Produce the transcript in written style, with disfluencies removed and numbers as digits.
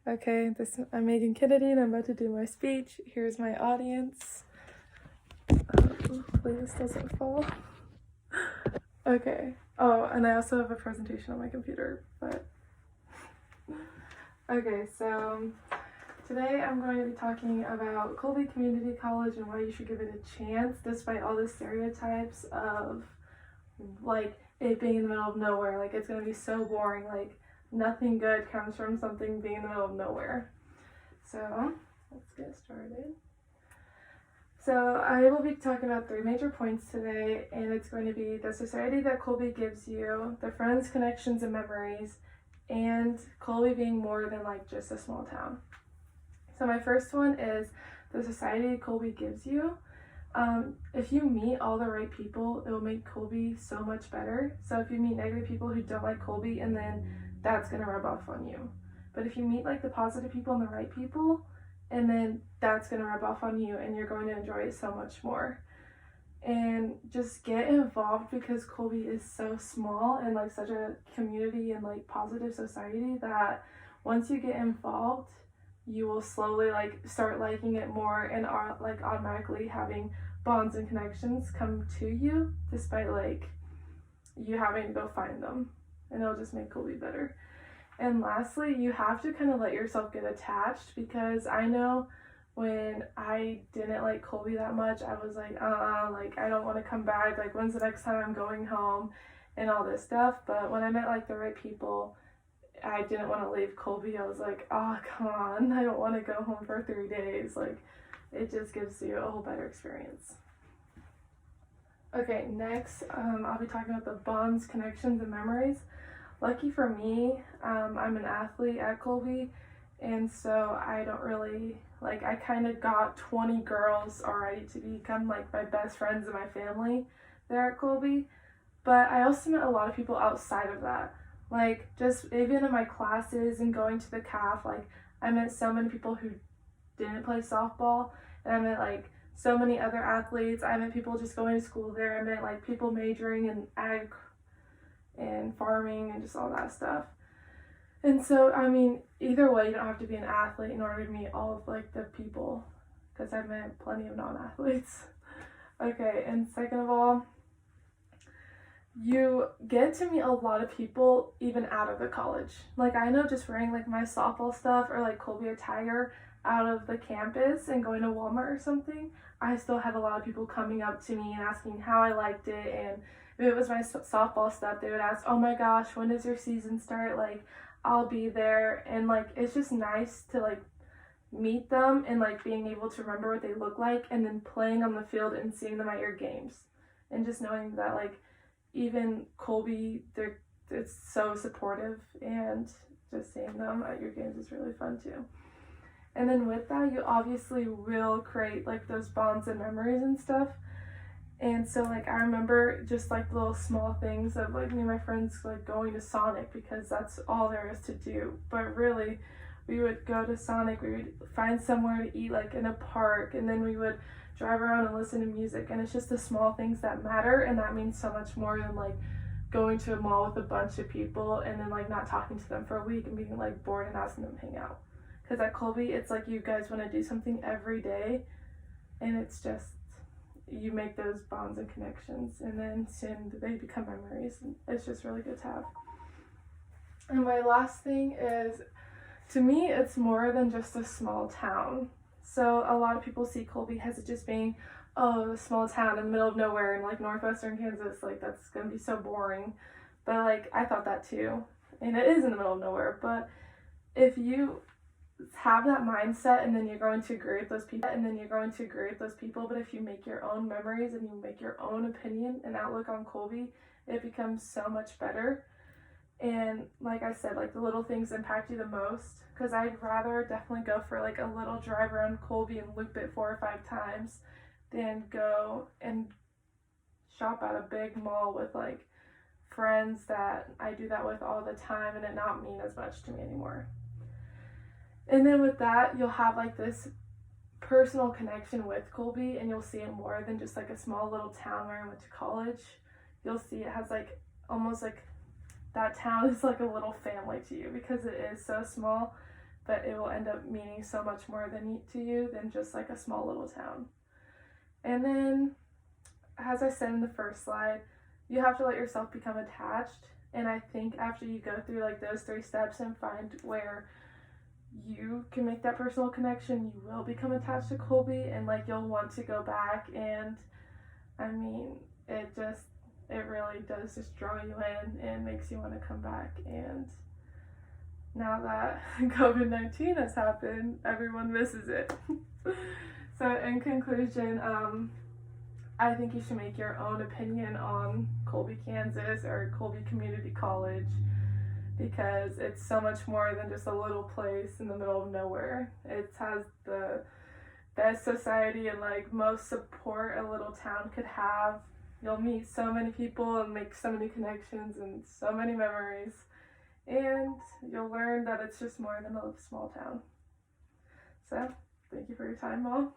Okay, I'm Megan Kennedy and I'm about to do my speech. Here's my audience. Hopefully this doesn't fall. Okay. Oh, and I also have a presentation on my computer, but... Okay, so today I'm going to be talking about Colby Community College and why you should give it a chance despite all the stereotypes of, like, it being in the middle of nowhere. Like, it's going to be so boring. Like, nothing good comes from something being in the middle of nowhere. So, let's get started. So I will be talking about 3 major points today, and it's going to be the society that Colby gives you, the friends, connections, and memories, and Colby being more than like just a small town. So my first one is the society Colby gives you. If you meet all the right people, it will make Colby so much better. So if you meet negative people who don't like Colby, and then that's going to rub off on you. But if you meet like the positive people and the right people, and then that's going to rub off on you and you're going to enjoy it so much more. And just get involved because Colby is so small and like such a community and like positive society that once you get involved, you will slowly like start liking it more and are like automatically having bonds and connections come to you despite like you having to go find them, and it'll just make Colby better. And lastly, you have to kind of let yourself get attached, because I know when I didn't like Colby that much, I was like, like I don't want to come back, like when's the next time I'm going home and all this stuff. But when I met like the right people, I didn't want to leave Colby. I was like, oh, come on, I don't want to go home for 3 days. Like, it just gives you a whole better experience. Okay, next, I'll be talking about the bonds, connections, and memories. Lucky for me, I'm an athlete at Colby, and so I don't really, like, I kind of got 20 girls already to become, like, my best friends and my family there at Colby, but I also met a lot of people outside of that. Like, just even in my classes and going to the CAF, like, I met so many people who didn't play softball, and I met, like, so many other athletes. I met people just going to school there. I met, like, people majoring in ag and farming and just all that stuff. And so, I mean, either way, you don't have to be an athlete in order to meet all of, like, the people, because I've met plenty of non-athletes. Okay, and second of all, you get to meet a lot of people even out of the college. Like, I know just wearing like my softball stuff or like Colby attire out of the campus and going to Walmart or something, I still had a lot of people coming up to me and asking how I liked it. And if it was my softball stuff, they would ask, oh my gosh, when does your season start? Like, I'll be there. And like, it's just nice to like meet them and like being able to remember what they look like, and then playing on the field and seeing them at your games, and just knowing that like even Colby, it's so supportive, and just seeing them at your games is really fun too. And then with that, you obviously will create like those bonds and memories and stuff. And so like I remember just like little small things of like me and my friends like going to Sonic because that's all there is to do. But really, we would go to Sonic, we would find somewhere to eat like in a park, and then we would drive around and listen to music. And it's just the small things that matter, and that means so much more than like going to a mall with a bunch of people and then like not talking to them for a week and being like bored and asking them to hang out. Because at Colby, it's like you guys want to do something every day, and it's just, you make those bonds and connections, and then soon they become memories, and it's just really good to have. And my last thing is, to me, it's more than just a small town. So a lot of people see Colby as it just being, oh, a small town in the middle of nowhere in like northwestern Kansas, like that's gonna be so boring. But like I thought that too, and it is in the middle of nowhere. But if you have that mindset, and then you're going to agree with those people, but if you make your own memories and you make your own opinion and outlook on Colby, it becomes so much better. And like I said, like the little things impact you the most, because I'd rather definitely go for like a little drive around Colby and loop it 4 or 5 times than go and shop at a big mall with like friends that I do that with all the time and it not mean as much to me anymore. And then with that, you'll have like this personal connection with Colby, and you'll see it more than just like a small little town where I went to college. You'll see it has like almost like that town is like a little family to you, because it is so small but it will end up meaning so much more to you than just like a small little town. And then, as I said in the first slide, you have to let yourself become attached. And I think after you go through like those 3 steps and find where you can make that personal connection, you will become attached to Colby, and like you'll want to go back. And I mean, it really does just draw you in and makes you want to come back. And now that COVID-19 has happened, everyone misses it. So in conclusion, I think you should make your own opinion on Colby, Kansas, or Colby Community College, because it's so much more than just a little place in the middle of nowhere. It has the best society and like most support a little town could have. You'll meet so many people and make so many connections and so many memories, and you'll learn that it's just more than a small town. So thank you for your time, Mom.